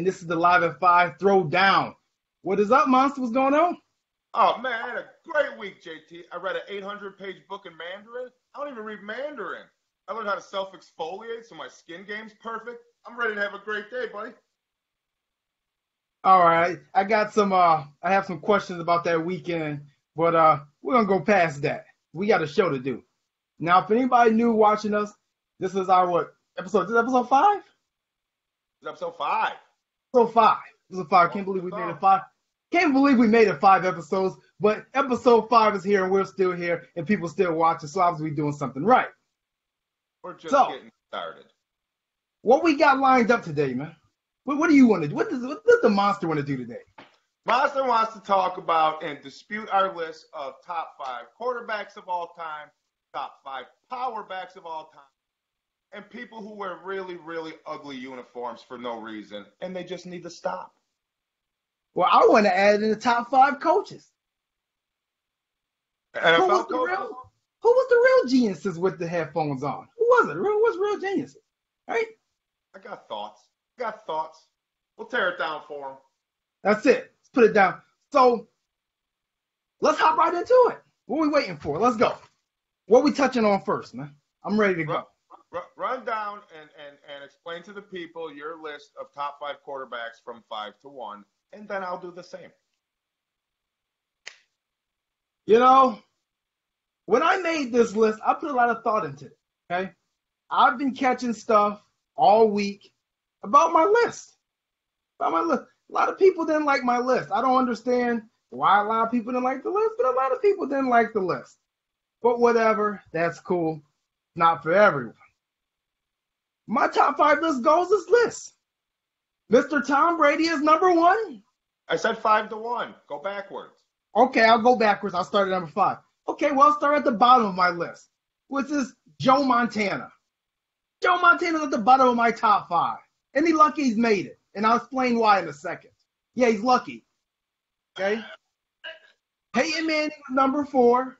This is the Live at 5 Throwdown. What is up, Monster? What's going on? Oh, man, I had a great week, JT. I read an 800-page book in Mandarin. I don't even read Mandarin. I learned how to self-exfoliate so my skin game's perfect. I'm ready to have a great day, buddy. All right. I got some I have some questions about that weekend, but we're going to go past that. We got a show to do. Now, if anybody new watching us, this is our episode? This is episode 5? It's episode 5. Episode 5. Episode 5. Can't believe we made it 5. Can't believe we made it 5 episodes, but episode 5 is here and we're still here and people still watching, so obviously we're doing something right. We're just getting started. What we got lined up today, man? What do you want to do? What does the Monster want to do today? Monster wants to talk about and dispute our list of top 5 quarterbacks of all time, top 5 power backs of all time, and people who wear really, really ugly uniforms for no reason, and they just need to stop. Well, I want to add in the top 5 coaches. NFL Who was the real geniuses with the headphones on? Who was it? Who was real geniuses? Right? I got thoughts. We'll tear it down for them. That's it. Let's put it down. So let's hop right into it. What are we waiting for? Let's go. What are we touching on first, man? I'm ready to go. Run down and explain to the people your list of top 5 quarterbacks from 5 to 1, and then I'll do the same. You know, when I made this list, I put a lot of thought into it, okay? I've been catching stuff all week about my list. A lot of people didn't like my list. I don't understand why a lot of people didn't like the list, but a lot of people didn't like the list. But whatever, that's cool. Not for everyone. My top 5 list goes this list. Mr. Tom Brady is number 1. I said 5 to 1. Go backwards. Okay, I'll go backwards. I'll start at number 5. Okay, well, I'll start at the bottom of my list, which is Joe Montana. Joe Montana's at the bottom of my top 5. And he's lucky he's made it. And I'll explain why in a second. Yeah, he's lucky. Okay? Peyton Manning is number 4.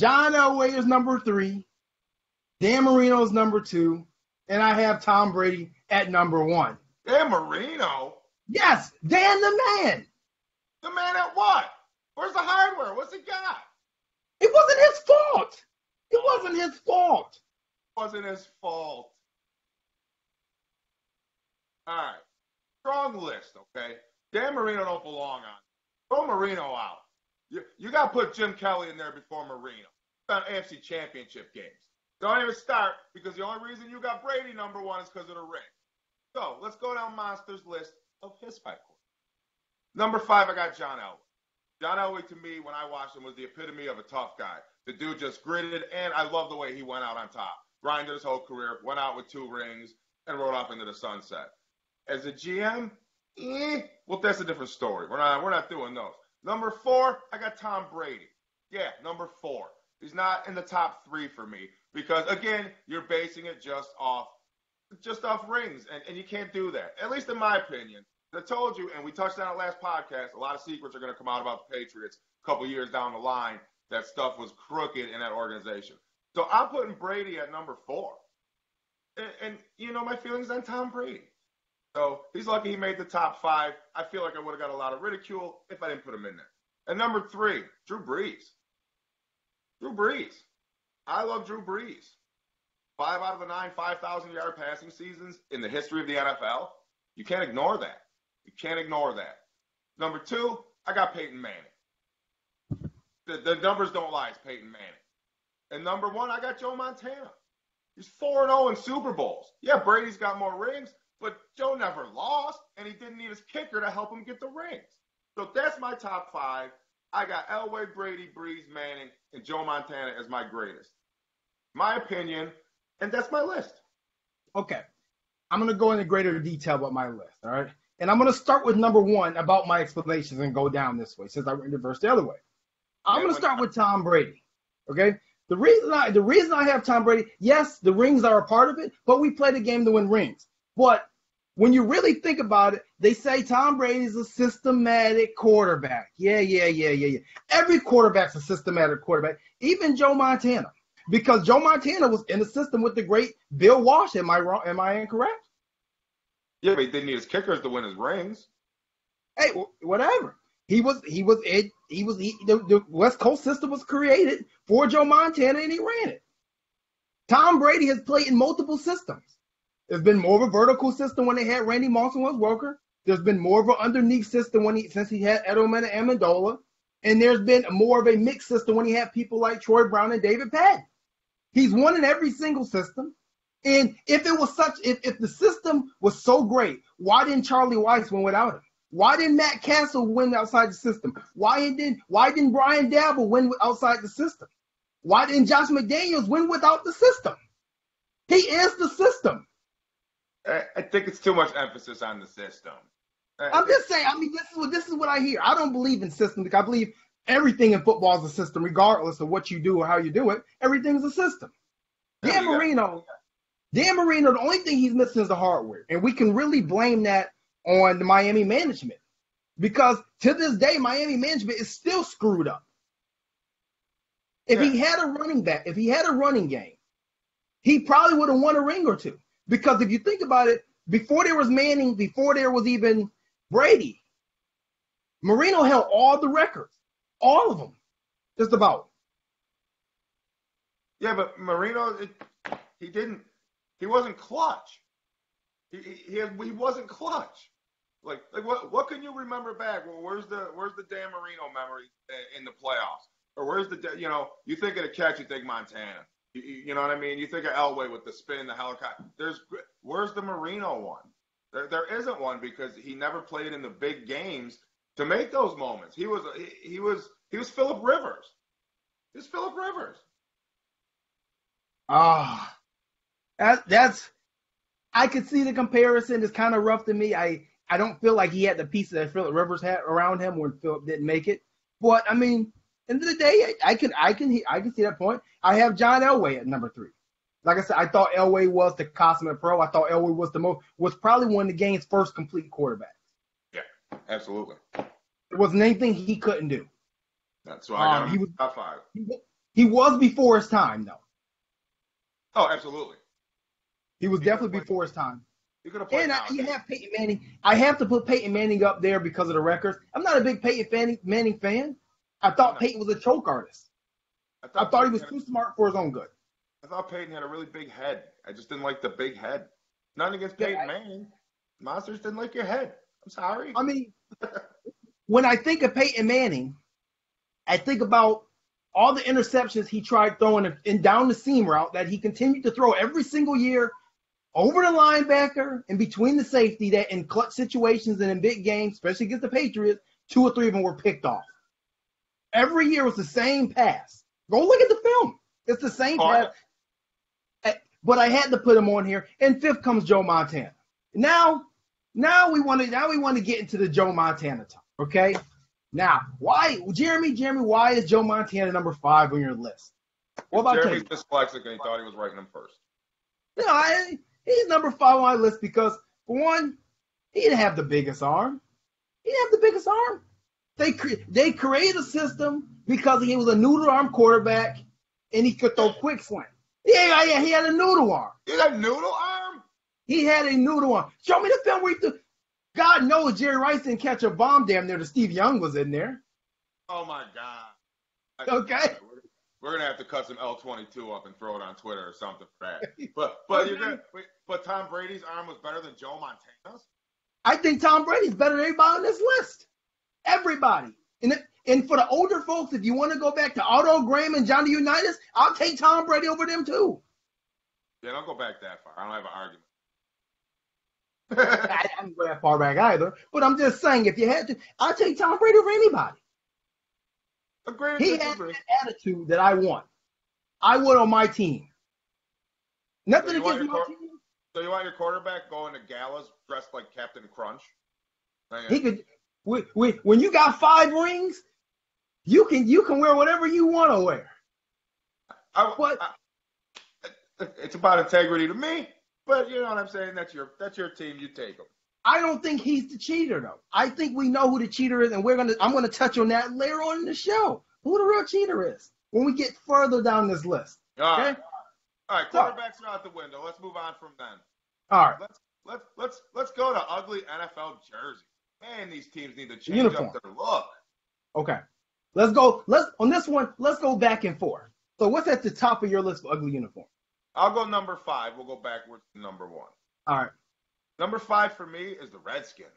John Elway is number 3. Dan Marino is number 2. And I have Tom Brady at number 1. Dan Marino? Yes, Dan the man. The man at what? Where's the hardware? What's he got? It wasn't his fault. It wasn't his fault. Wasn't his fault. All right. Strong list, okay? Dan Marino don't belong on. Throw Marino out. You got to put Jim Kelly in there before Marino. It's on AFC Championship games. Don't even start because the only reason you got Brady number 1 is because of the ring. So let's go down Monster's list of his 5 quarterbacks. Number 5, I got John Elway. John Elway, to me, when I watched him, was the epitome of a tough guy. The dude just gritted, and I love the way he went out on top. Grinded his whole career, went out with 2 rings, and rode off into the sunset. As a GM, well, that's a different story. We're not doing those. Number 4, I got Tom Brady. Yeah, number 4. He's not in the top 3 for me because, again, you're basing it just off rings, and you can't do that. At least in my opinion. I told you, and we touched on it last podcast, a lot of secrets are going to come out about the Patriots a couple years down the line. That stuff was crooked in that organization. So I'm putting Brady at number 4. And you know my feelings on Tom Brady. So he's lucky he made the top 5. I feel like I would have got a lot of ridicule if I didn't put him in there. And number 3, Drew Brees. Drew Brees. I love Drew Brees. 5 out of the 9 5,000-yard passing seasons in the history of the NFL. You can't ignore that. You can't ignore that. Number 2, I got Peyton Manning. The numbers don't lie. It's Peyton Manning. And number 1, I got Joe Montana. He's 4-0 in Super Bowls. Yeah, Brady's got more rings, but Joe never lost, and he didn't need his kicker to help him get the rings. So that's my top 5. I got Elway, Brady, Brees, Manning, and Joe Montana as my greatest. My opinion, and that's my list. Okay. I'm going to go into greater detail about my list, all right? And I'm going to start with number 1 about my explanations and go down this way since I went reverse the other way. I'm going to start with Tom Brady, okay? The reason I have Tom Brady, yes, the rings are a part of it, but we play the game to win rings. But when you really think about it, they say Tom Brady's a systematic quarterback. Yeah. Every quarterback's a systematic quarterback, even Joe Montana, because Joe Montana was in the system with the great Bill Walsh. Am I wrong? Am I incorrect? Yeah, but he didn't need his kickers to win his rings. Hey, whatever. The West Coast system was created for Joe Montana, and he ran it. Tom Brady has played in multiple systems. There's been more of a vertical system when they had Randy Moss and Wes Welker. There's been more of an underneath system since he had Edelman and Amendola. And there's been more of a mixed system when he had people like Troy Brown and David Patton. He's won in every single system. And if the system was so great, why didn't Charlie Weiss win without him? Why didn't Matt Castle win outside the system? Why didn't Brian Dabble win outside the system? Why didn't Josh McDaniels win without the system? He is the system. I think it's too much emphasis on the system. I'm just saying. I mean, this is what I hear. I don't believe in systems. Because I believe everything in football is a system, regardless of what you do or how you do it. Everything's a system. Dan Marino, the only thing he's missing is the hardware, and we can really blame that on the Miami management, because to this day, Miami management is still screwed up. If he had a running back, if he had a running game, he probably would have won a ring or two. Because if you think about it, before there was Manning, before there was even Brady, Marino held all the records, all of them, just about. Yeah, but Marino, he wasn't clutch. He wasn't clutch. Like what can you remember back? Well, where's the Dan Marino memory in the playoffs? Or where's you think of the catch, you think Montana. You know what I mean? You think of Elway with the spin, the helicopter. Where's the Marino one? There isn't one, because he never played in the big games to make those moments. He was Phillip Rivers. He's Phillip Rivers. That's I could see the comparison. It's kind of rough to me. I don't feel like he had the pieces that Phillip Rivers had around him when Phillip didn't make it. But I mean, end of the day, I can see that point. I have John Elway at number 3. Like I said, I thought Elway was the consummate pro. I thought Elway was probably one of the game's first complete quarterbacks. Yeah, absolutely. There wasn't anything he couldn't do. That's why I got him top 5. He was before his time, though. Oh, absolutely. He was definitely before his time. You could have played. And you have Peyton Manning. I have to put Peyton Manning up there because of the records. I'm not a big Peyton Manning fan. I thought Peyton was a choke artist. I thought he was too smart for his own good. I thought Peyton had a really big head. I just didn't like the big head. Nothing against Peyton Manning. Monsters didn't like your head. I'm sorry. I mean, when I think of Peyton Manning, I think about all the interceptions he tried throwing in down the seam route that he continued to throw every single year over the linebacker and between the safety, that in clutch situations and in big games, especially against the Patriots, 2 or 3 of them were picked off. Every year was the same pass. Go look at the film. It's the same pass. But I had to put him on here. And 5th comes Joe Montana. Now we want to get into the Joe Montana talk. Okay. Now, Jeremy, why is Joe Montana number 5 on your list? What about Jeremy's dyslexic and he thought he was writing him first. No, he's number 5 on my list because, for one, he didn't have the biggest arm. They created a system because he was a noodle arm quarterback and he could throw quick slant. Yeah, he had a noodle arm. He had a noodle arm? He had a noodle arm. Show me the film where he threw. God knows Jerry Rice didn't catch a bomb damn near. Steve Young was in there. Oh, my God. Okay. We're gonna have to cut some L22 up and throw it on Twitter or something for that. But Tom Brady's arm was better than Joe Montana's? I think Tom Brady's better than everybody on this list. Everybody. And for the older folks, if you want to go back to Otto Graham and Johnny Unitas, I'll take Tom Brady over them too. Yeah, don't go back that far. I don't have an argument. I didn't go that far back either. But I'm just saying, if you had to, I'll take Tom Brady over anybody. He had that attitude that I want. I would on my team. Nothing against my team. So you want your quarterback going to galas dressed like Captain Crunch? He could. When you got 5 rings, you can wear whatever you want to wear. It's about integrity to me, but you know what I'm saying. That's your team. You take them. I don't think he's the cheater though. I think we know who the cheater is, and I'm gonna touch on that later on in the show. Who the real cheater is when we get further down this list. Okay. All right. Quarterbacks are out the window. Let's move on from then. All right. Let's go to ugly NFL jerseys. Man, these teams need to change Uniform. up their look. Okay. On this one, let's go back and forth. So what's at the top of your list for ugly uniform? I'll go number 5. We'll go backwards to number 1. All right. Number 5 for me is the Redskins.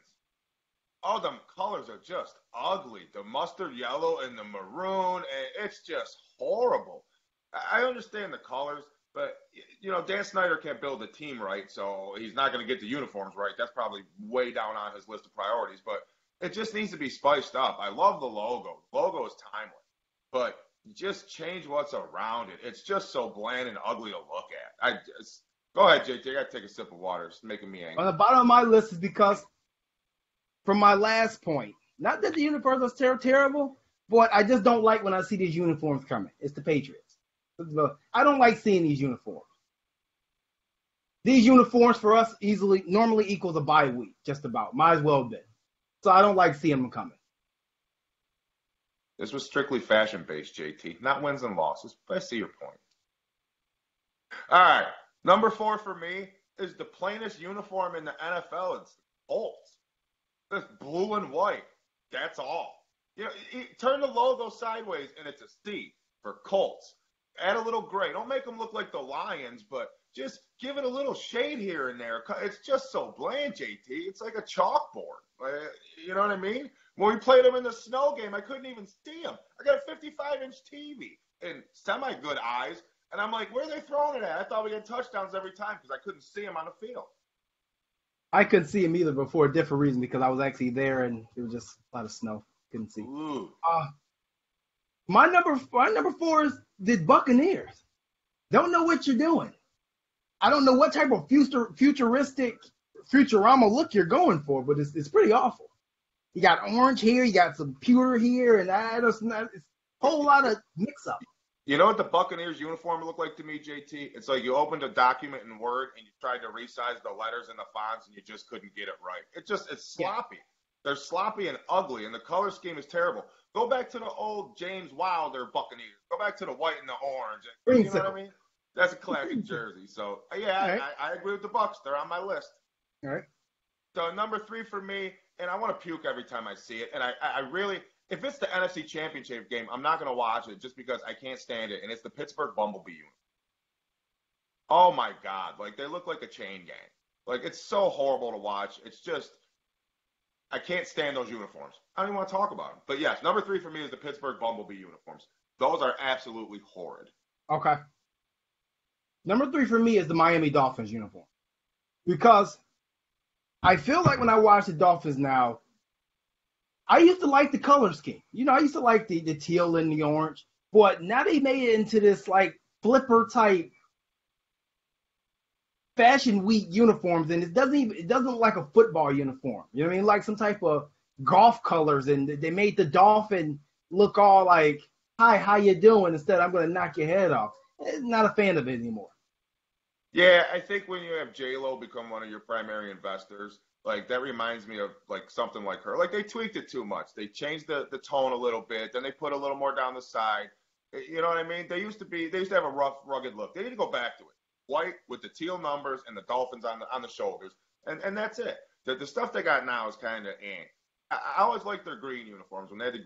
Oh, them colors are just ugly. The mustard yellow and the maroon, and it's just horrible. I understand the colors, but, Dan Snyder can't build a team right, so he's not going to get the uniforms right. That's probably way down on his list of priorities, but it just needs to be spiced up. I love the logo. The logo is timeless, but just change what's around it. It's just so bland and ugly to look at. Go ahead, JT. I got to take a sip of water. It's making me angry. On the bottom of my list is because, from my last point, not that the uniforms are terrible, but I just don't like when I see these uniforms coming. It's the Patriots. I don't like seeing these uniforms. These uniforms for us normally equals a bye week, just about. Might as well be. So I don't like seeing them coming. This was strictly fashion-based, JT, not wins and losses, but I see your point. All right, number 4 for me is the plainest uniform in the NFL. It's the Colts. It's blue and white. That's all. Turn the logo sideways, and it's a C for Colts. Add a little gray. Don't make them look like the Lions, but just give it a little shade here and there. It's just so bland, JT. It's like a chalkboard. You know what I mean? When we played them in the snow game, I couldn't even see them. I got a 55-inch TV and semi-good eyes, and I'm like, where are they throwing it at? I thought we had touchdowns every time because I couldn't see them on the field. I couldn't see them either, but for a different reason because I was actually there and it was just a lot of snow. Couldn't see. Ooh. My number 4 is the Buccaneers. Don't know what you're doing. I don't know what type of futuristic Futurama look you're going for, but it's pretty awful. You got orange here, you got some pewter here, and it's a whole lot of mix-up. You know what the Buccaneers uniform looked like to me, JT? It's like you opened a document in Word and you tried to resize the letters and the fonts and you just couldn't get it right. It's sloppy. Yeah. They're sloppy and ugly, and the color scheme is terrible. Go back to the old James Wilder Buccaneers. Go back to the white and the orange. You know what I mean? That's a classic jersey. So, yeah, right. I agree with the Bucs. They're on my list. All right. So, number 3 for me, and I want to puke every time I see it, and I really – if it's the NFC Championship game, I'm not going to watch it just because I can't stand it, and it's the Pittsburgh Bumblebee uniform. Oh, my God. Like, they look like a chain gang. Like, it's so horrible to watch. It's just – I can't stand those uniforms. I don't even want to talk about them. But, yes, number 3 for me is the Pittsburgh Bumblebee uniforms. Those are absolutely horrid. Okay. Number 3 for me is the Miami Dolphins uniform. Because I feel like when I watch the Dolphins now, I used to like the color scheme. I used to like the teal and the orange. But now they made it into this, like, flipper type fashion week uniforms, and it doesn't look like a football uniform. You know what I mean? Like some type of golf colors, and they made the dolphin look all like, hi, how you doing? Instead, I'm going to knock your head off. Not a fan of it anymore. Yeah, I think when you have J-Lo become one of your primary investors, like that reminds me of like something like her. Like they tweaked it too much. They changed the tone a little bit. Then they put a little more down the side. You know what I mean? They used to have a rough, rugged look. They need to go back to it. White with the teal numbers and the dolphins on the shoulders, and that's it. The stuff they got now is kind of I always liked their green uniforms when they had the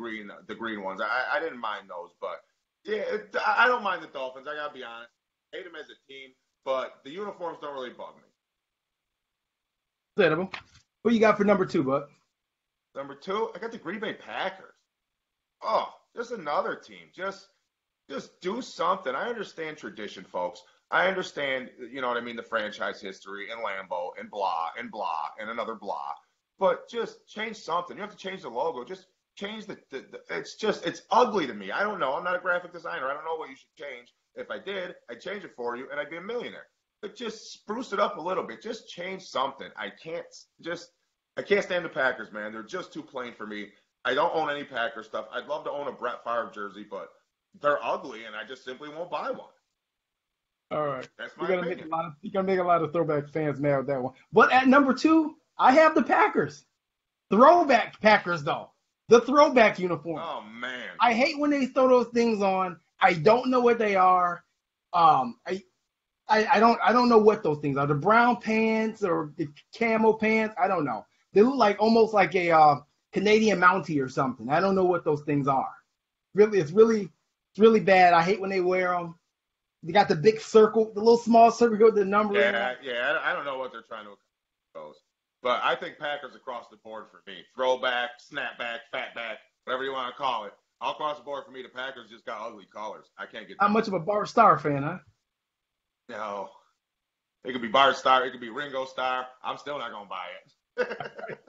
green ones. I didn't mind those, but yeah, I don't mind the Dolphins. I gotta be honest. I hate them as a team, but the uniforms don't really bug me. What you got for number 2, bud? Number 2, I got the Green Bay Packers. Oh, just another team. Just do something. I understand tradition, folks. I understand, you know what I mean, the franchise history and Lambeau and blah and another blah. But just change something. You have to change the logo. Just change it's ugly to me. I don't know. I'm not a graphic designer. I don't know what you should change. If I did, I'd change it for you and I'd be a millionaire. But just spruce it up a little bit. Just change something. I can't stand the Packers, man. They're just too plain for me. I don't own any Packers stuff. I'd love to own a Brett Favre jersey, but they're ugly and I just simply won't buy one. All right. That's my opinion. You're gonna make a lot of throwback fans mad with that one. But at number 2, I have the Packers. Throwback Packers, though. The throwback uniform. Oh man. I hate when they throw those things on. I don't know what they are. I don't know what those things are. The brown pants or the camo pants. I don't know. They look like almost like a Canadian Mountie or something. I don't know what those things are. Really, it's really bad. I hate when they wear them. They got the big circle, the little small circle with the number in it. Yeah. I don't know what they're trying to accomplish. But I think Packers across the board for me. Throwback, snapback, fatback, whatever you want to call it. All across the board for me, the Packers just got ugly colors. I can't get Not much of a Bart Starr fan, huh? No. It could be Bart Starr. It could be Ringo Starr. I'm still not going to buy it.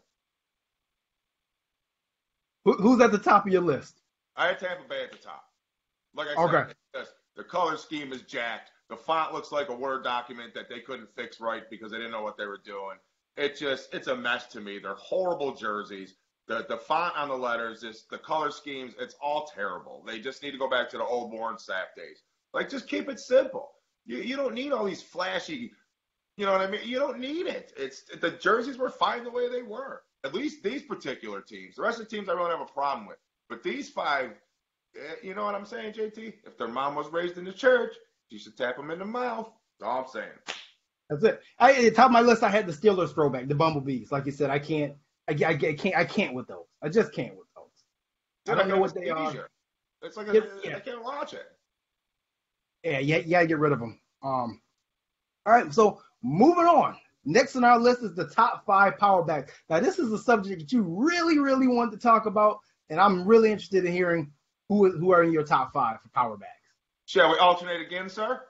Who's at the top of your list? I had Tampa Bay at the top. Like I said, the color scheme is jacked. The font looks like a Word document that they couldn't fix right because they didn't know what they were doing. It's a mess to me. They're horrible jerseys. The font on the letters, the color schemes, it's all terrible. They just need to go back to the old Warren Sapp days. Like, just keep it simple. You don't need all these flashy, you know what I mean? You don't need it. The jerseys were fine the way they were. At least these particular teams. The rest of the teams I really have a problem with. But these five, you know what I'm saying, JT? If their mom was raised in the church, she should tap them in the mouth. That's all I'm saying. That's it. At the top of my list, I had the Steelers throwback, the Bumblebees. Like you said, I can't with those. I just can't with those. I don't know what they are. It's like I can't watch it. Yeah, you gotta get rid of them. All right, so moving on. Next on our list is the top 5 power backs. Now, this is a subject that you really, really want to talk about, and I'm really interested in hearing who are in your top 5 for power backs. Shall we alternate again, sir?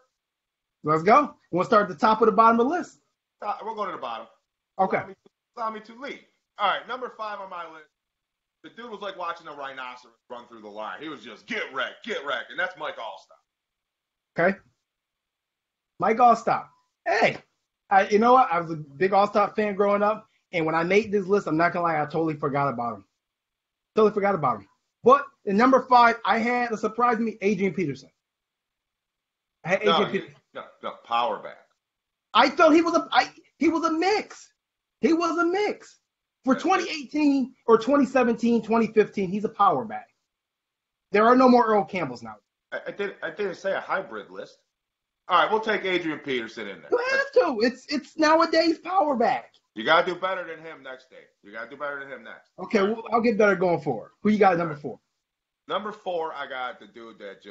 Let's go. You want to start at the top or the bottom of the list? We'll go to the bottom. Okay. Allow me to lead. All right, number 5 on my list. The dude was like watching a rhinoceros run through the line. He was just get wrecked, and that's Mike Alstott. Okay. Mike Alstott. Hey, you know what? I was a big Alstott fan growing up, and when I made this list, I'm not gonna lie, I totally forgot about him. But in number 5, I had, to surprise me, Adrian Peterson. I had Adrian Peterson. No, power back. I thought he was a mix. He was a mix. For 2018 or 2017, 2015, he's a power back. There are no more Earl Campbells now. I didn't say a hybrid list. All right, we'll take Adrian Peterson in there. You have to. It's nowadays power back. You got to do better than him next day. Okay, well, I'll get better going forward. Who you got at number 4? Number 4, I got the dude that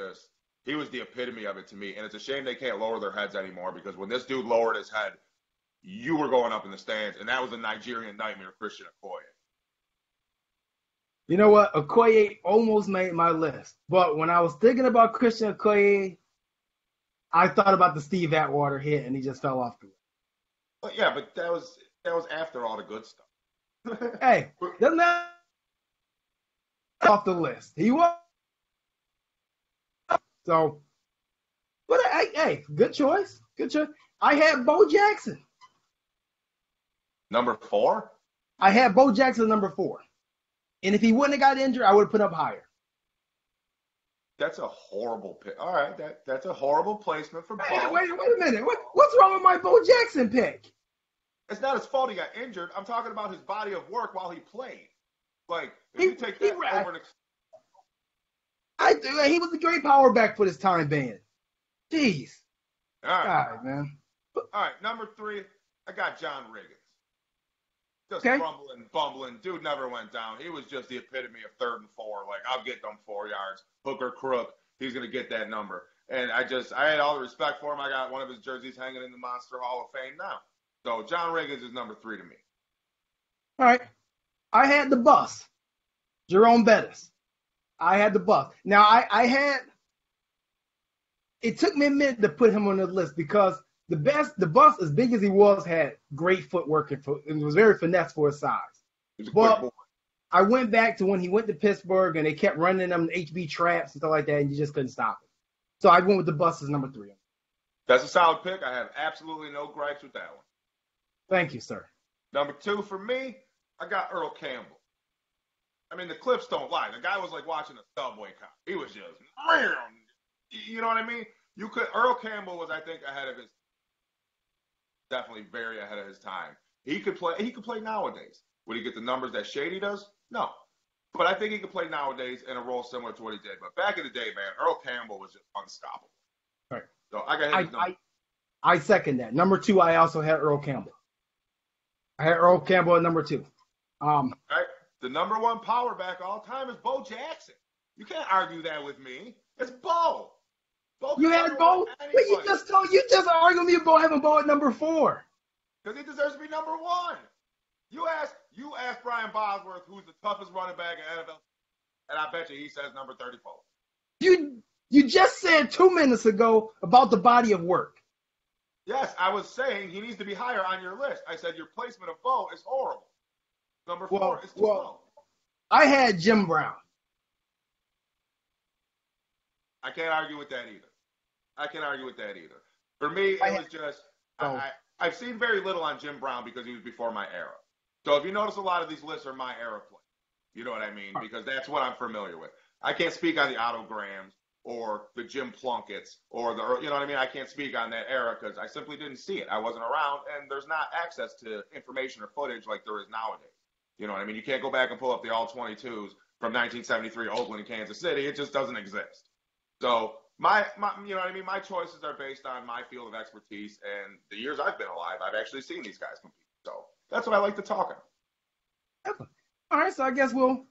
he was the epitome of it to me. And it's a shame they can't lower their heads anymore because when this dude lowered his head, you were going up in the stands, and that was a Nigerian nightmare, Christian Okoye. You know what? Okoye almost made my list. But when I was thinking about Christian Okoye, I thought about the Steve Atwater hit, and he just fell off the list. Well, yeah, but that was after all the good stuff. Hey, doesn't that off the list? He was. So, but hey, good choice. I had Bo Jackson. Number 4? I had Bo Jackson number 4. And if he wouldn't have got injured, I would have put him up higher. That's a horrible pick. All right, that's a horrible placement for Bo. Wait a minute. What's wrong with my Bo Jackson pick? It's not his fault he got injured. I'm talking about his body of work while he played. Like, if you take that over he was a great power back for this time being. Jeez. All right. God, man. All right, number 3, I got John Riggins. Just okay. Rumbling, bumbling. Dude never went down. He was just the epitome of 3rd and 4. Like, I'll get them 4 yards. Hook or crook, he's going to get that number. And I had all the respect for him. I got one of his jerseys hanging in the Monster Hall of Fame now. So John Riggins is number 3 to me. All right. I had the bus. Jerome Bettis. I had the bus. Now, it took me a minute to put him on the list because the bus, as big as he was, had great footwork and was very finesse for his size. But I went back to when he went to Pittsburgh and they kept running them HB traps and stuff like that, and you just couldn't stop it. So I went with the bus as number 3. That's a solid pick. I have absolutely no gripes with that one. Thank you, sir. Number 2 for me, I got Earl Campbell. I mean, the clips don't lie. The guy was like watching a subway cop. He was just, you know what I mean? Earl Campbell was, I think, definitely very ahead of his time. He could play nowadays. Would he get the numbers that Shady does? No. But I think he could play nowadays in a role similar to what he did. But back in the day, man, Earl Campbell was just unstoppable. Right. So I got him. I second that. Number 2, I also had Earl Campbell. I had Earl Campbell at number 2. All right. The number 1 power back all time is Bo Jackson. You can't argue that with me. It's Bo. You had Bo, but you just argued with me about having Bo at number 4. Because he deserves to be number 1. You ask Brian Bosworth, who's the toughest running back in NFL, and I bet you he says number 34. You just said 2 minutes ago about the body of work. Yes, I was saying he needs to be higher on your list. I said your placement of Bo is horrible. Number 4 is too low. I had Jim Brown. I can't argue with that either. For me, it was just I've seen very little on Jim Brown because he was before my era. So if you notice, a lot of these lists are my era play. You know what I mean? Because that's what I'm familiar with. I can't speak on the Otto Grahams or the Jim Plunkett's or you know what I mean? I can't speak on that era because I simply didn't see it. I wasn't around, and there's not access to information or footage like there is nowadays. You know what I mean? You can't go back and pull up the all-22s from 1973 Oakland and Kansas City. It just doesn't exist. So my you know what I mean? My choices are based on my field of expertise, and the years I've been alive, I've actually seen these guys compete. So that's what I like to talk on. All right, so I guess we'll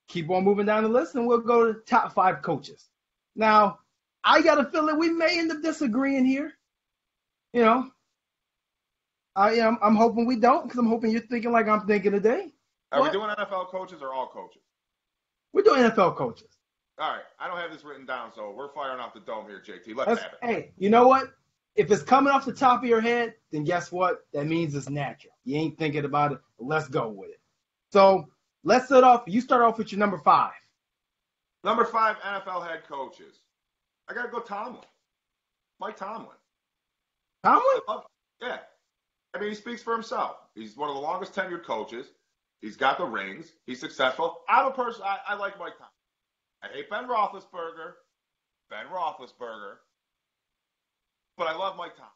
keep on moving down the list, and we'll go to the top 5 coaches. Now, I got a feeling we may end up disagreeing here. You know, I'm hoping we don't, because I'm hoping you're thinking like I'm thinking today. Are we doing NFL coaches or all coaches? We're doing NFL coaches. All right, I don't have this written down, so we're firing off the dome here, JT. Let's have it. Hey, you know what? If it's coming off the top of your head, then guess what? That means it's natural. You ain't thinking about it. Let's go with it. So let's start off. You start off with your number 5. Number 5 NFL head coaches. I got to go Tomlin. Mike Tomlin. Tomlin? Yeah. I mean, he speaks for himself. He's one of the longest tenured coaches. He's got the rings. He's successful. I'm a person, I like Mike Tomlin. I hate Ben Roethlisberger, but I love Mike Tomlin.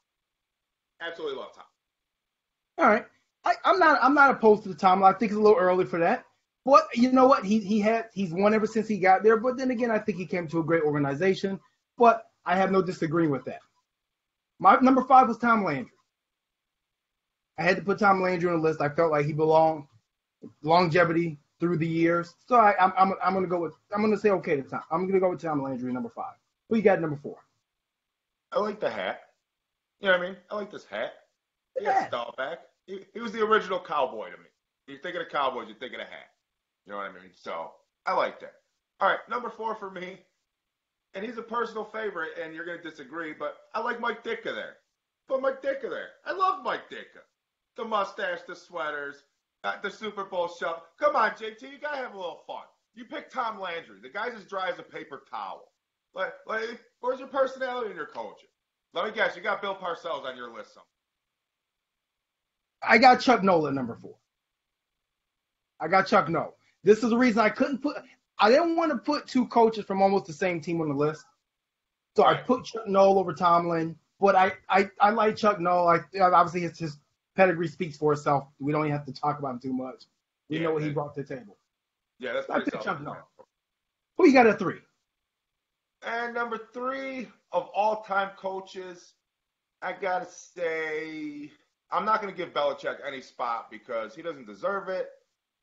Absolutely love Tomlin. All right. I'm not opposed to the Tomlin. I think it's a little early for that. But you know what? He's won ever since he got there. But then again, I think he came to a great organization. But I have no disagreeing with that. My number 5 was Tom Landry. I had to put Tom Landry on the list. I felt like he belonged. Longevity through the years. So I'm gonna say okay to Tom. I'm gonna go with Tom Landry, number 5. Who you got number 4? I like the hat. You know what I mean? I like this hat. He had Staubach. He was the original cowboy to me. You think of the Cowboys, you think of the hat. You know what I mean? So I like that. All right, number 4 for me, and he's a personal favorite, and you're going to disagree, but I like Mike Ditka there. Put Mike Ditka there. I love Mike Ditka. The mustache, the sweaters, the Super Bowl show. Come on, JT, you got to have a little fun. You pick Tom Landry. The guy's as dry as a paper towel. Like, where's your personality in your coaching? Let me guess, you got Bill Parcells on your list somewhere. I got Chuck Noll at number 4. I got Chuck Noll. This is the reason I didn't want to put 2 coaches from almost the same team on the list. So I put Chuck Noll over Tomlin. But I like Chuck Noll. Obviously, his pedigree speaks for itself. We don't even have to talk about him too much. We know what he brought to the table. Yeah, that's pretty solid. Chuck Noll. Who you got at 3? And number 3 of all-time coaches, I got to say, I'm not going to give Belichick any spot because he doesn't deserve it,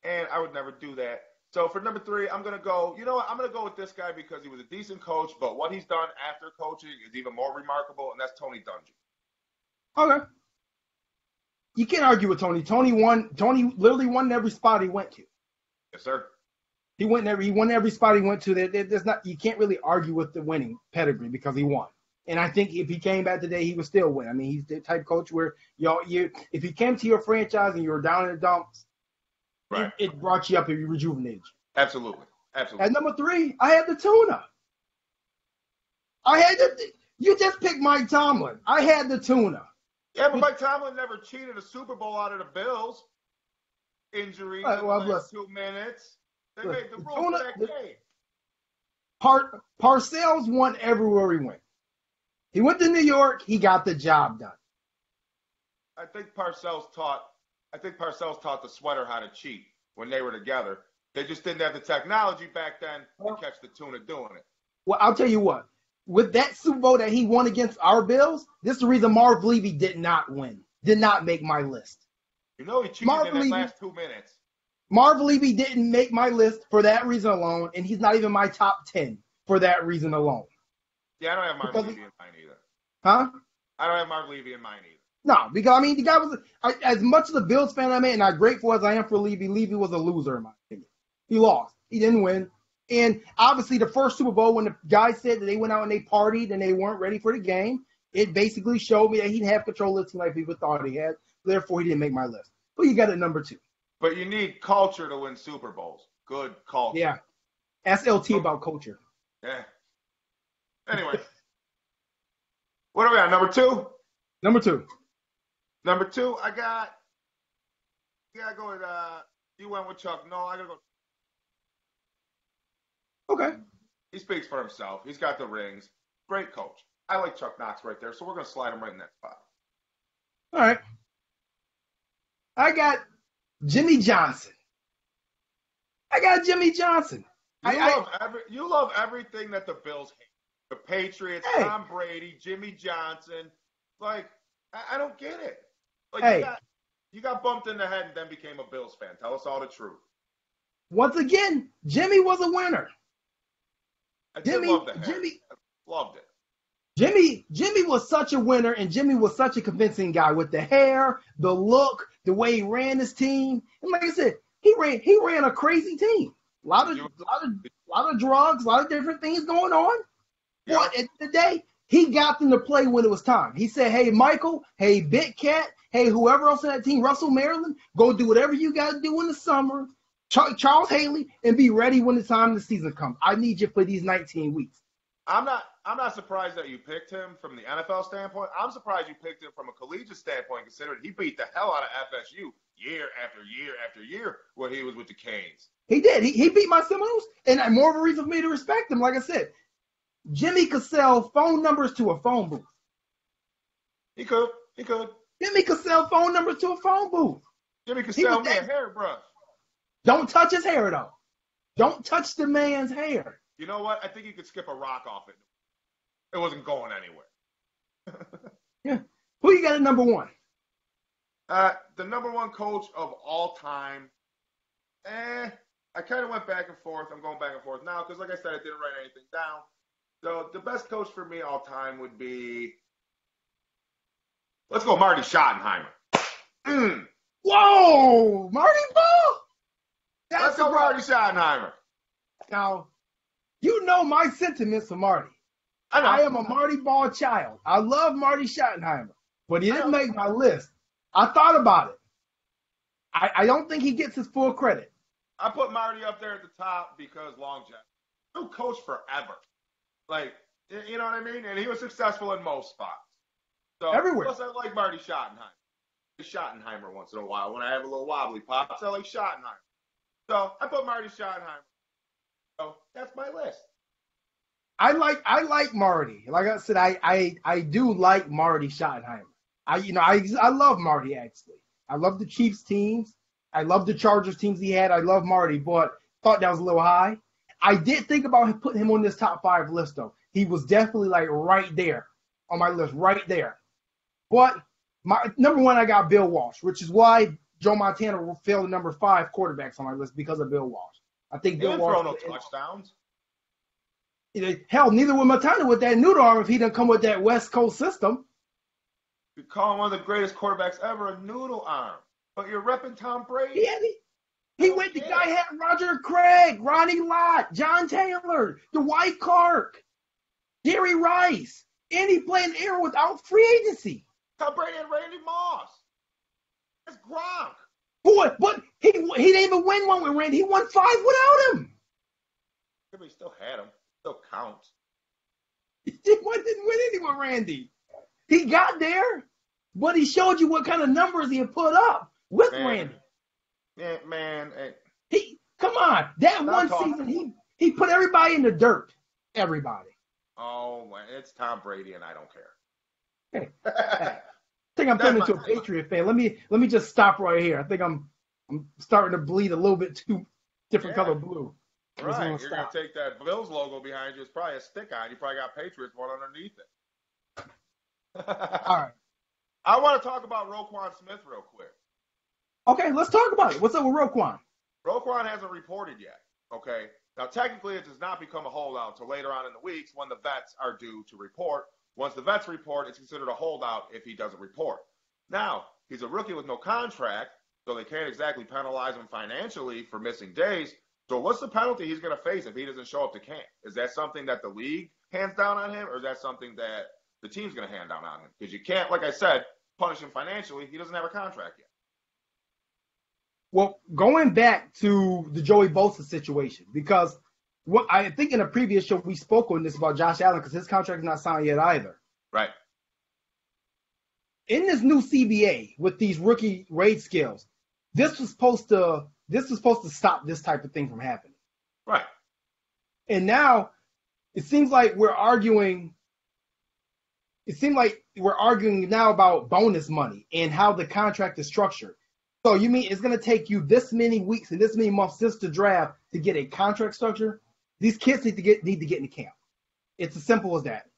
and I would never do that. So for number 3, I'm going to go, you know what, I'm going to go with this guy because he was a decent coach, but what he's done after coaching is even more remarkable, and that's Tony Dungy. Okay. You can't argue with Tony. Tony literally won every spot he went to. Yes, sir. He won every spot he went to. You can't really argue with the winning pedigree because he won. And I think if he came back today, he would still win. I mean, he's the type of coach where if he came to your franchise and you were down in the dumps, right, it brought you up and rejuvenated you. Absolutely. At number 3, I had the tuna. You just picked Mike Tomlin. I had the tuna. Yeah, but Mike Tomlin never cheated a Super Bowl out of the Bills. Injuries in the last 2 minutes. They made the rules for that game. Parcells won everywhere he went. He went to New York. He got the job done. I think Parcells taught the sweater how to cheat when they were together. They just didn't have the technology back then to catch the tuna doing it. Well, I'll tell you what. with that Super Bowl that he won against our Bills, this is the reason Marv Levy did not win, did not make my list. You know he cheated in the last 2 minutes. Marv Levy didn't make my list for that reason alone, and he's not even my top 10 for that reason alone. Yeah, I don't have Marv Levy in mine either. Huh? I don't have Marv Levy in mine either. No, because, I mean, the guy was, as much as a Bills fan I am, and I'm grateful as I am for Levy, Levy was a loser in my opinion. He lost. He didn't win. And obviously the first Super Bowl, when the guys said that they went out and they partied and they weren't ready for the game, it basically showed me that he didn't have control of the team like people thought he had. Therefore, he didn't make my list. Who you got at number 2? But you need culture to win Super Bowls. Good culture. Yeah. SLT about culture. Yeah. Anyway. What are we on? Number 2? Number 2. Number 2, I gotta go with, you went with Chuck. No, I gotta go. Okay. He speaks for himself. He's got the rings. Great coach. I like Chuck Knox right there, so we're going to slide him right in that spot. All right. I got Jimmy Johnson. You love everything that the Bills hate. The Patriots, Hey. Tom Brady, Jimmy Johnson. Like, I don't get it. Like, Hey. you got bumped in the head and then became a Bills fan. Tell us all the truth. Once again, Jimmy was a winner. I did love the hair. Loved it. Jimmy was such a winner, and Jimmy was such a convincing guy with the hair, the look, the way he ran his team. And like I said, he ran a crazy team. A lot of drugs, a lot of different things going on. Yeah. But at the end of the day, he got them to play when it was time. He said, hey, Michael, hey, Big Cat, hey, whoever else in that team, Russell Maryland, go do whatever you got to do in the summer. Charles Haley, and be ready when the time of the season comes. I need you for these 19 weeks. I'm not surprised that you picked him from the NFL standpoint. I'm surprised you picked him from a collegiate standpoint, considering he beat the hell out of FSU year after year after year when he was with the Canes. He did. He beat my Seminoles, and more of a reason for me to respect him. Like I said, Jimmy could sell phone numbers to a phone booth. He could. Jimmy could sell phone numbers to a phone booth. Jimmy could sell me a hairbrush. Don't touch his hair, though. Don't touch the man's hair. You know what? I think he could skip a rock off it. It wasn't going anywhere. Yeah. Who you got at number 1? The number 1 coach of all time. I kind of went back and forth. I'm going back and forth now because, like I said, I didn't write anything down. So the best coach for me all time would be, let's go Marty Schottenheimer. Whoa, Marty Ball. Let's go Marty Schottenheimer. Now, you know my sentiments for Marty. I am a Marty Ball child. I love Marty Schottenheimer, but he didn't make my list. I thought about it. I don't think he gets his full credit. I put Marty up there at the top because longevity. He'll coach forever. Like, you know what I mean? And he was successful in most spots. So, Everywhere. Plus, I like Marty Schottenheimer. Schottenheimer once in a while when I have a little wobbly pops. I like Schottenheimer. So I put Marty Schottenheimer. So that's my list. I like Marty. Like I said, I do like Marty Schottenheimer. I love Marty actually. I love the Chiefs teams. I love the Chargers teams he had. I love Marty, but thought that was a little high. I did think about putting him on this top 5 list though. He was definitely like right there on my list, right there. But my number 1, I got Bill Walsh, which is why Joe Montana fell to number 5 quarterbacks on my list because of Bill Walsh. I think Bill Walsh. Throw no touchdowns. Hell, neither would Montana with that noodle arm if he didn't come with that West Coast system. You call him one of the greatest quarterbacks ever, a noodle arm. But you're repping Tom Brady. He went. The guy had Roger Craig, Ronnie Lott, John Taylor, Dwight Clark, Jerry Rice, and he played an era without free agency. Tom Brady and Randy Moss. That's Gronk. Boy, but he didn't even win one with Randy. He won 5 without him. Yeah, but he still had him. Still counts. He didn't win any with Randy. He got there, but he showed you what kind of numbers he had put up with Randy. Yeah, man. Come on. That one season, he put everybody in the dirt. Everybody. Oh, it's Tom Brady, and I don't care. Hey, I think I'm turning into a Patriot fan. Let me just stop right here. I think I'm starting to bleed a little bit too different color blue. Right. You're going to take that Bills logo behind you. It's probably a stick on. You probably got Patriots one underneath it. All right. I want to talk about Roquan Smith real quick. Okay, let's talk about it. What's up with Roquan? Roquan hasn't reported yet. Okay. Now, technically, it does not become a holdout until later on in the weeks when the vets are due to report. Once the vets report, it's considered a holdout if he doesn't report. Now, he's a rookie with no contract, so they can't exactly penalize him financially for missing days. So what's the penalty he's going to face if he doesn't show up to camp? Is that something that the league hands down on him, or is that something that the team's going to hand down on him? Because you can't, like I said, punish him financially. He doesn't have a contract yet. Well, going back to the Joey Bosa situation, because what I think in a previous show we spoke on this about Josh Allen because his contract is not signed yet either. Right. In this new CBA with these rookie rate scales, this was supposed to stop this type of thing from happening. Right. And now it seems like we're arguing. It seems like we're arguing now about bonus money and how the contract is structured. So you mean it's going to take you this many weeks and this many months since the draft to get a contract structure? These kids need to get into camp. It's as simple as that.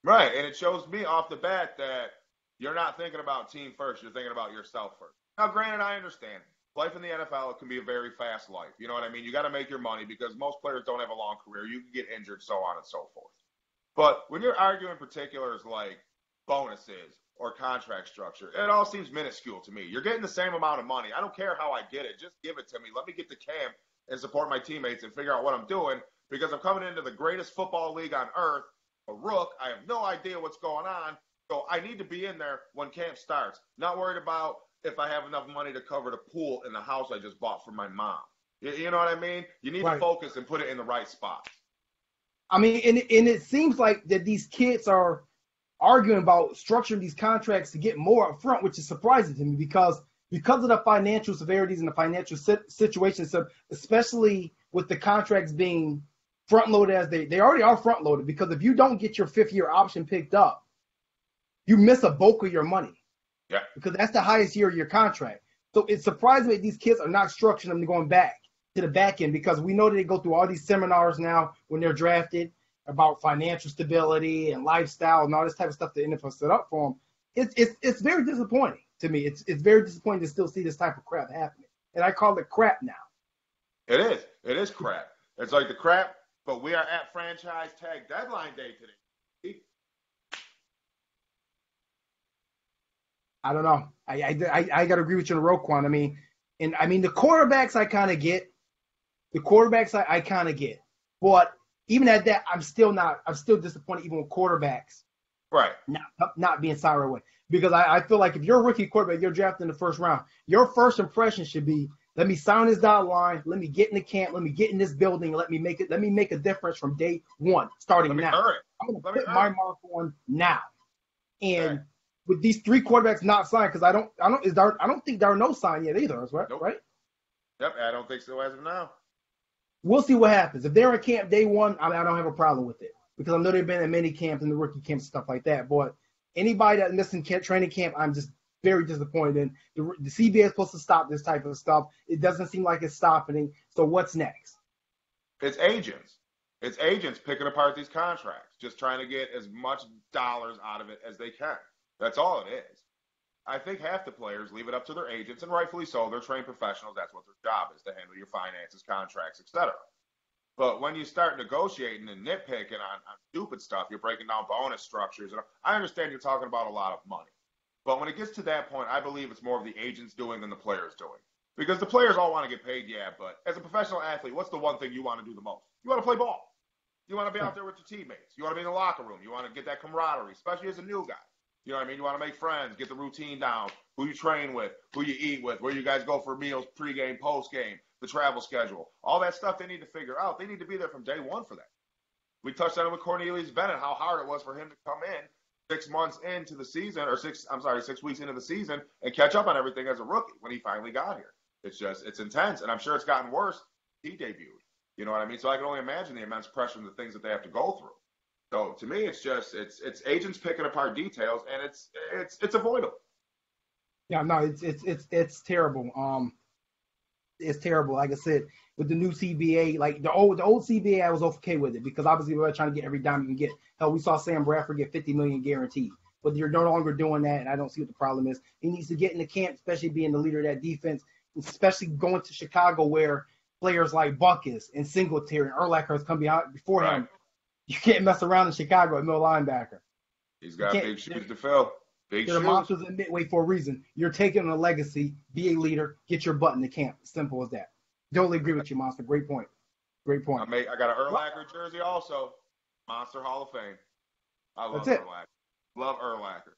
Right, and it shows me off the bat that you're not thinking about team first. You're thinking about yourself first. Now, granted, I understand. Life in the NFL, it can be a very fast life. You know what I mean? You got to make your money because most players don't have a long career. You can get injured, so on and so forth. But when you're arguing particulars like bonuses or contract structure, it all seems minuscule to me. You're getting the same amount of money. I don't care how I get it. Just give it to me. Let me get to camp and support my teammates and figure out what I'm doing because I'm coming into the greatest football league on earth, a rook. I have no idea what's going on. So I need to be in there when camp starts. Not worried about if I have enough money to cover the pool in the house I just bought for my mom. You know what I mean? You need to focus and put it in the right spot. I mean, and it seems like that these kids are arguing about structuring these contracts to get more up front, which is surprising to me because of the financial severities and the financial situation, so especially with the contracts being front-loaded as they already are front-loaded, because if you don't get your fifth-year option picked up, you miss a bulk of your money. Yeah. Because that's the highest year of your contract. So it's surprising that these kids are not structuring them going back to the back end because we know that they go through all these seminars now when they're drafted about financial stability and lifestyle and all this type of stuff the NFL set up for them. It's very disappointing to me. It's very disappointing to still see this type of crap happening. And I call it crap now. It is. It is crap. It's like the crap, but we are at franchise tag deadline day today. I don't know. I got to agree with you on Roquan. I mean the quarterbacks I kind of get. The quarterbacks I kind of get. But even at that, I'm still disappointed even with quarterbacks. Right. Not being signed right away. Because I feel like if you're a rookie quarterback, you're drafted in the first round, your first impression should be, let me sign this dotted line, let me get in the camp, let me get in this building, let me make a difference from day one, starting now. I'm going to put my mark on now. And with these three quarterbacks not signed, because I don't think Darnold signed yet either, right? Nope. Right? Yep, I don't think so as of now. We'll see what happens. If they're in camp day one, I don't have a problem with it because I know they've been in many camps and the rookie camps and stuff like that. But anybody that missing training camp, I'm just very disappointed in. The CBA is supposed to stop this type of stuff. It doesn't seem like it's stopping. So what's next? It's agents. It's agents picking apart these contracts, just trying to get as much dollars out of it as they can. That's all it is. I think half the players leave it up to their agents, and rightfully so. They're trained professionals. That's what their job is, to handle your finances, contracts, etc. But when you start negotiating and nitpicking on stupid stuff, you're breaking down bonus structures. And I understand you're talking about a lot of money. But when it gets to that point, I believe it's more of the agents doing than the players doing. Because the players all want to get paid, yeah, but as a professional athlete, what's the one thing you want to do the most? You want to play ball. You want to be out there with your teammates. You want to be in the locker room. You want to get that camaraderie, especially as a new guy. You know what I mean? You want to make friends, get the routine down, who you train with, who you eat with, where you guys go for meals, pregame, postgame, the travel schedule. All that stuff they need to figure out. They need to be there from day one for that. We touched on it with Cornelius Bennett, how hard it was for him to come in 6 months into the season, or 6 weeks into the season and catch up on everything as a rookie when he finally got here. It's intense, and I'm sure it's gotten worse. He debuted. You know what I mean? So I can only imagine the immense pressure and the things that they have to go through. So to me, it's agents picking apart details, and it's avoidable. Yeah, no, it's terrible. is terrible. Like I said, with the new CBA, like the old CBA, I was okay with it because obviously we were trying to get every dime you can get. Hell, we saw Sam Bradford get $50 million guaranteed, but you're no longer doing that, and I don't see what the problem is. He needs to get in the camp, especially being the leader of that defense, especially going to Chicago where players like Buckus and Singletary and Urlacher has come before him. You can't mess around in Chicago at middle linebacker. He's got big shoes to fill. Big shoes. They're monsters at Midway for a reason. You're taking a legacy, be a leader, get your butt in the camp. Simple as that. Totally agree with you, Monster. Great point. Great point. I got an Urlacher jersey also. Monster Hall of Fame. I love Urlacher. Love Urlacher.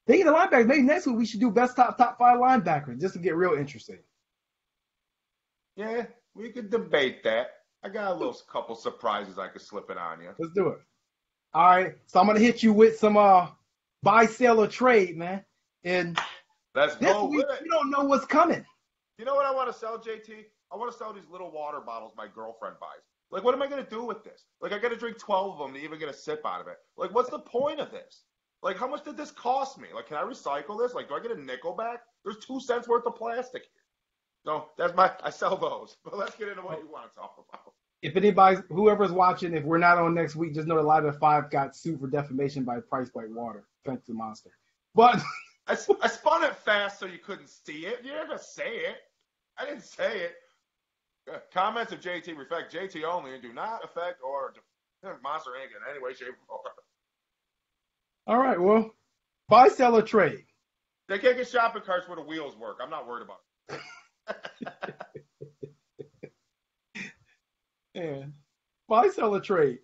Thinking of linebackers, maybe next week we should do best top 5 linebackers just to get real interesting. Yeah, we could debate that. I got a little couple surprises I could slip it on you. Let's do it. All right, so I'm gonna hit you with some buy, sell, or trade, man. And let's go with it. You don't know what's coming. You know what I want to sell, JT? I want to sell these little water bottles my girlfriend buys. Like, what am I gonna do with this? Like, I got to drink 12 of them to even get a sip out of it. Like, what's the point of this? Like, how much did this cost me? Like, can I recycle this? Like, do I get a nickel back? There's 2 cents worth of plastic here. No, I sell those. But let's get into what you want to talk about. If whoever's watching, if we're not on next week, just know the Live at 5 got sued for defamation by Price White Water. Thanks to Monster. But I spun it fast so you couldn't see it. You didn't say it. I didn't say it. Comments of JT reflect JT only and do not affect or Monster Inc. in any way, shape, or form. All right, well, buy, sell, or trade. They can't get shopping carts where the wheels work. I'm not worried about it. Yeah. Buy, sell, or trade.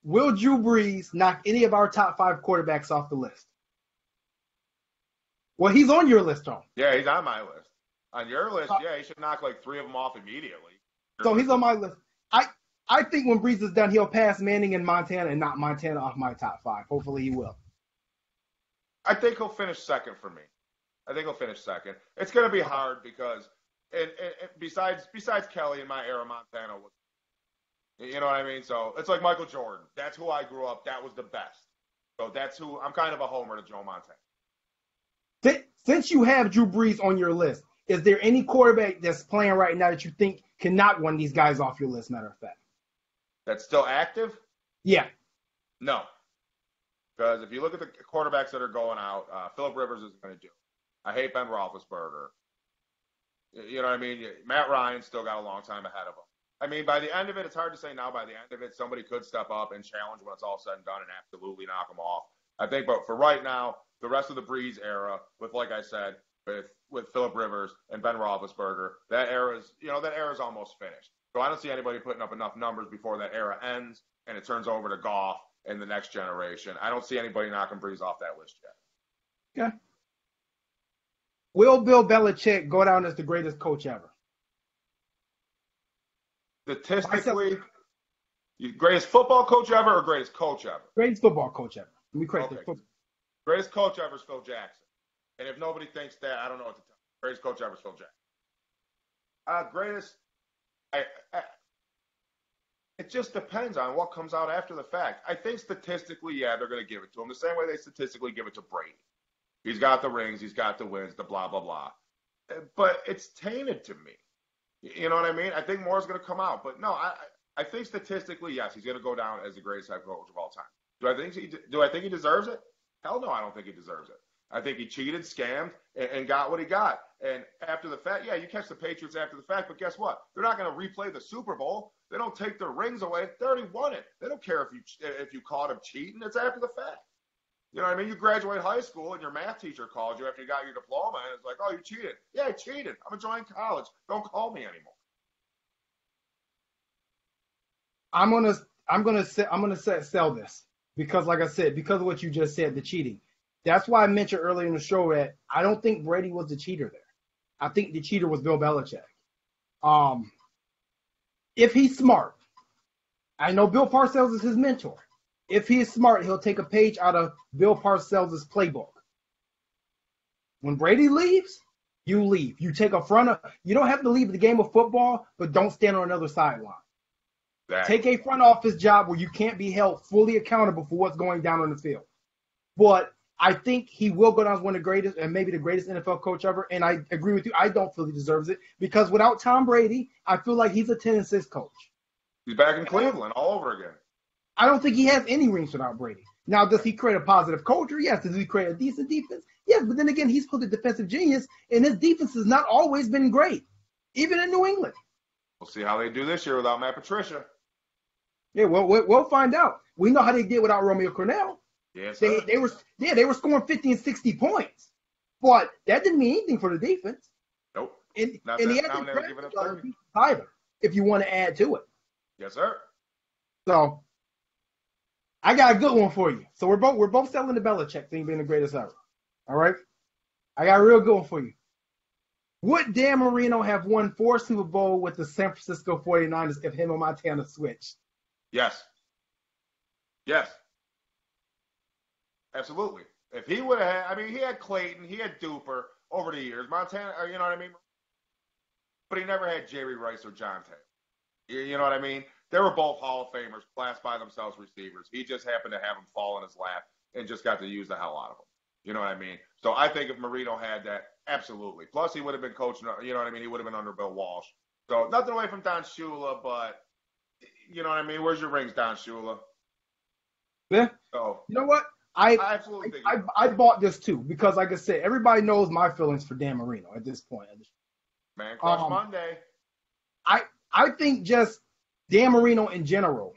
Will Drew Brees knock any of our top 5 quarterbacks off the list? Well, he's on your list, Tom. Yeah, he's on my list. On your list, yeah, he should knock like 3 of them off immediately. So he's on my list. I think when Brees is done, he'll pass Manning and Montana and knock Montana off my top 5. Hopefully he will. I think he'll finish second for me. It's going to be hard because and besides Kelly in my era, Montana was. You know what I mean? So it's like Michael Jordan. That's who I grew up. That was the best. So that's who I'm kind of a homer to Joe Montana. Since you have Drew Brees on your list, is there any quarterback that's playing right now that you think can knock one of these guys off your list, matter of fact? That's still active? Yeah. No. Because if you look at the quarterbacks that are going out, Phillip Rivers isn't going to do it. I hate Ben Roethlisberger. You know what I mean? Matt Ryan still got a long time ahead of him. I mean, by the end of it, it's hard to say now. By the end of it, somebody could step up and challenge when it's all said and done and absolutely knock them off. I think, but for right now, the rest of the Brees era, with like I said, with Phillip Rivers and Ben Roethlisberger, that era's almost finished. So I don't see anybody putting up enough numbers before that era ends and it turns over to Goff and the next generation. I don't see anybody knocking Brees off that list yet. Okay. Will Bill Belichick go down as the greatest coach ever? Statistically, greatest football coach ever or greatest coach ever? Greatest football coach ever. Let me correct that. Greatest coach ever is Phil Jackson. And if nobody thinks that, I don't know what to tell you. Greatest coach ever is Phil Jackson. It just depends on what comes out after the fact. I think statistically, yeah, they're going to give it to him the same way they statistically give it to Brady. He's got the rings, he's got the wins, the blah, blah, blah. But it's tainted to me. You know what I mean? I think more is going to come out. But no, I think statistically, yes, he's going to go down as the greatest head coach of all time. Do I think he deserves it? Hell no, I don't think he deserves it. I think he cheated, scammed, and got what he got. And after the fact, yeah, you catch the Patriots after the fact, but guess what? They're not going to replay the Super Bowl. They don't take their rings away. They already won it. They don't care if you caught him cheating. It's after the fact. You know what I mean? You graduate high school and your math teacher calls you after you got your diploma and it's like, oh, you cheated. Yeah, I cheated. I'm enjoying college. Don't call me anymore. I'm gonna sell this because, like I said, because of what you just said, the cheating. That's why I mentioned earlier in the show that I don't think Brady was the cheater there. I think the cheater was Bill Belichick. If he's smart, I know Bill Parcells is his mentor. If he is smart, he'll take a page out of Bill Parcells' playbook. When Brady leaves, you leave. You take a front of. You don't have to leave the game of football, but don't stand on another sideline. Take a front office job where you can't be held fully accountable for what's going down on the field. But I think he will go down as one of the greatest and maybe the greatest NFL coach ever. And I agree with you. I don't feel he deserves it because without Tom Brady, I feel like he's a 10-6 coach. He's back in Cleveland all over again. I don't think he has any rings without Brady. Now, does he create a positive culture? Yes. Does he create a decent defense? Yes. But then again, he's supposed to be a defensive genius, and his defense has not always been great, even in New England. We'll see how they do this year without Matt Patricia. Yeah, well, we'll find out. We know how they did without Romeo Cornell. Yes, they were scoring 50 and 60 points, but that didn't mean anything for the defense. Nope. And he hasn't giving up 30 either. If you want to add to it. Yes, sir. So I got a good one for you. So we're both selling the Belichick thing being the greatest ever. All right. I got a real good one for you. Would Dan Marino have won 4 Super Bowl with the San Francisco 49ers if him and Montana switched? Yes. Yes. Absolutely. If he would have had, he had Clayton, he had Duper over the years. Montana, you know what I mean? But he never had Jerry Rice or John Taylor. You know what I mean? They were both Hall of Famers, class by themselves receivers. He just happened to have them fall in his lap and just got to use the hell out of them. You know what I mean? So I think if Marino had that, absolutely. Plus, he would have been coaching, you know what I mean? He would have been under Bill Walsh. So nothing away from Don Shula, but you know what I mean? Where's your rings, Don Shula? Yeah. So you know what? I absolutely think I bought this too because, like I said, everybody knows my feelings for Dan Marino at this point. Man Crush Monday. I think just Dan Marino in general,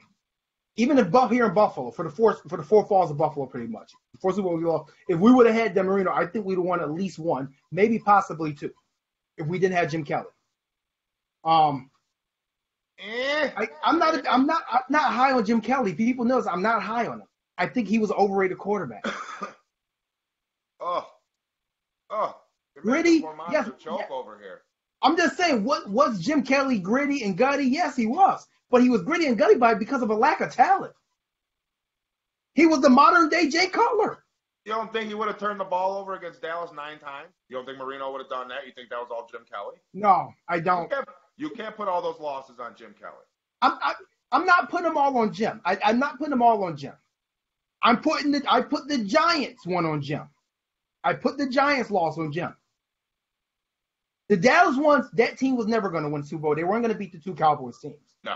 even if here in Buffalo for the four falls of Buffalo, pretty much. The Super Bowl we lost. If we would have had Dan Marino, I think we'd have won at least 1, maybe possibly 2, if we didn't have Jim Kelly. I'm not high on Jim Kelly. People know this. I'm not high on him. I think he was an overrated quarterback. Gritty, yes. Choke over here. I'm just saying, was Jim Kelly gritty and gutty? Yes, he was. But he was gritty and gutty because of a lack of talent. He was the modern day Jay Cutler. You don't think he would have turned the ball over against Dallas 9 times? You don't think Marino would have done that? You think that was all Jim Kelly? No, I don't. You can't put all those losses on Jim Kelly. I'm not putting them all on Jim. I'm not putting them all on Jim. I put the Giants one on Jim. I put the Giants loss on Jim. The Dallas ones, that team was never going to win Super Bowl. They weren't going to beat the 2 Cowboys teams. No.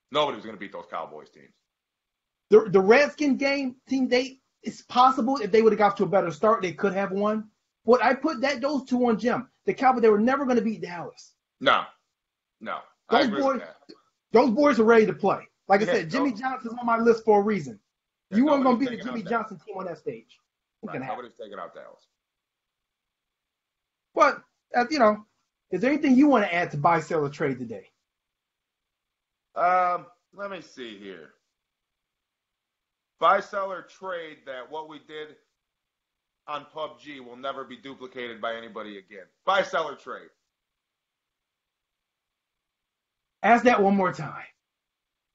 Nobody was going to beat those Cowboys teams. The Redskins team, it's possible if they would have got to a better start, they could have won. But I put those 2 on Jim. The Cowboys, they were never going to beat Dallas. No. Those boys are ready to play. Like I said, Jimmy Johnson's on my list for a reason. You weren't going to beat the Jimmy Johnson team on that stage. Right, nobody's taking out Dallas. But, is there anything you want to add to buy, sell, or trade today? Let me see here. Buy, sell, or trade that what we did on PUBG will never be duplicated by anybody again. Buy, sell, or trade. Ask that one more time.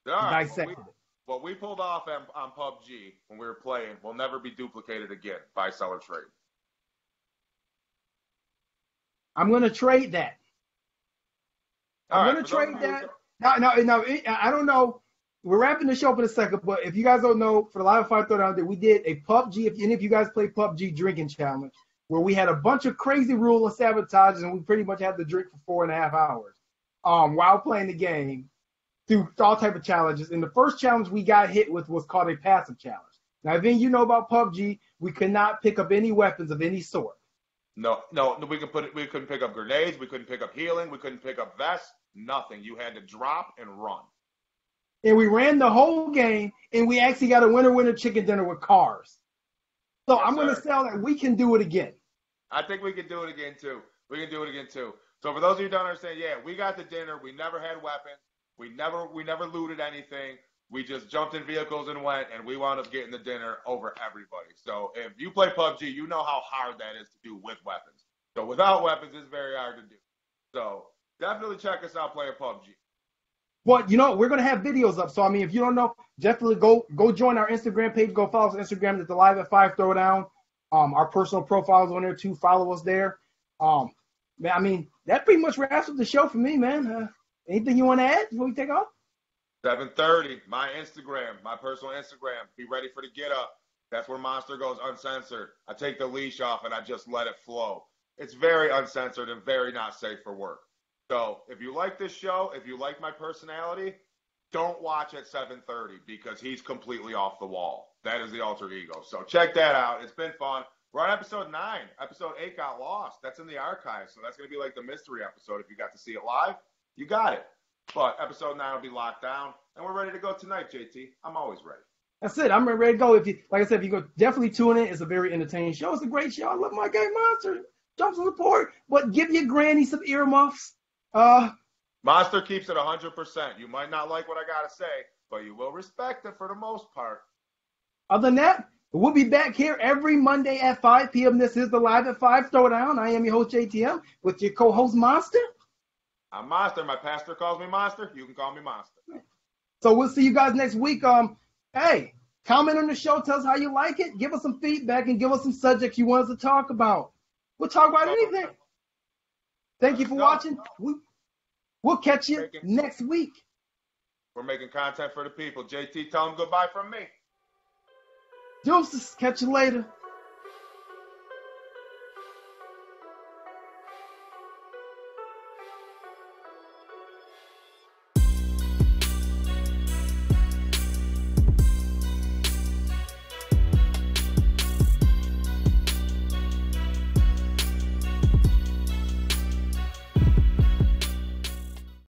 All right. Dissect it. What we pulled off on PUBG when we were playing will never be duplicated again. Buy, sell, or trade. I'm going to trade that. I'm going to trade that. Now, I don't know. We're wrapping the show up in a second, but if you guys don't know, for the Live Fire Throwdown, that we did a PUBG, if any of you guys play PUBG drinking challenge, where we had a bunch of crazy rule and sabotages, and we pretty much had to drink for 4.5 hours while playing the game through all type of challenges. And the first challenge we got hit with was called a passive challenge. Now, if you know about PUBG, we could not pick up any weapons of any sort. No, we couldn't pick up grenades, we couldn't pick up healing, we couldn't pick up vests, nothing. You had to drop and run. And we ran the whole game, and we actually got a winner chicken dinner with cars. So yes, I'm going to sell that we can do it again. I think we can do it again, too. So for those of you who don't understand, we got the dinner. We never had weapons. We never looted anything. We just jumped in vehicles and went, and we wound up getting the dinner over everybody. So if you play PUBG, you know how hard that is to do with weapons. So without weapons, it's very hard to do. So definitely check us out playing PUBG. But, we're going to have videos up. So, if you don't know, definitely go join our Instagram page. Go follow us on Instagram at the Live at 5 Throwdown. Our personal profiles on there, too. Follow us there. That pretty much wraps up the show for me, man. Anything you want to add before we take off? 7:30, my Instagram, my personal Instagram. Be ready for the get up. That's where Monster goes uncensored. I take the leash off and I just let it flow. It's very uncensored and very not safe for work. So if you like this show, if you like my personality, don't watch at 7:30 because he's completely off the wall. That is the alter ego. So check that out. It's been fun. We're on episode 9. Episode 8 got lost. That's in the archives. So that's going to be like the mystery episode. If you got to see it live, you got it. But episode 9 will be locked down. And we're ready to go tonight, JT. I'm always ready. That's it. I'm ready to go. If you, like I said, if you go, definitely tune in. It's a very entertaining show. It's a great show. I love my guy Monster. Jump to support, but give your granny some earmuffs. Monster keeps it 100%. You might not like what I gotta say, but you will respect it for the most part. Other than that, we'll be back here every Monday at 5 p.m. This is the Live at 5 Throwdown. I am your host, JTM, with your co-host, Monster. I'm Monster. My pastor calls me Monster. You can call me Monster. So we'll see you guys next week. Hey, comment on the show. Tell us how you like it. Give us some feedback and give us some subjects you want us to talk about. We'll talk about anything. Thank you for watching. We'll catch you next week. We're making content for the people. JT, tell them goodbye from me. Deuces. Catch you later.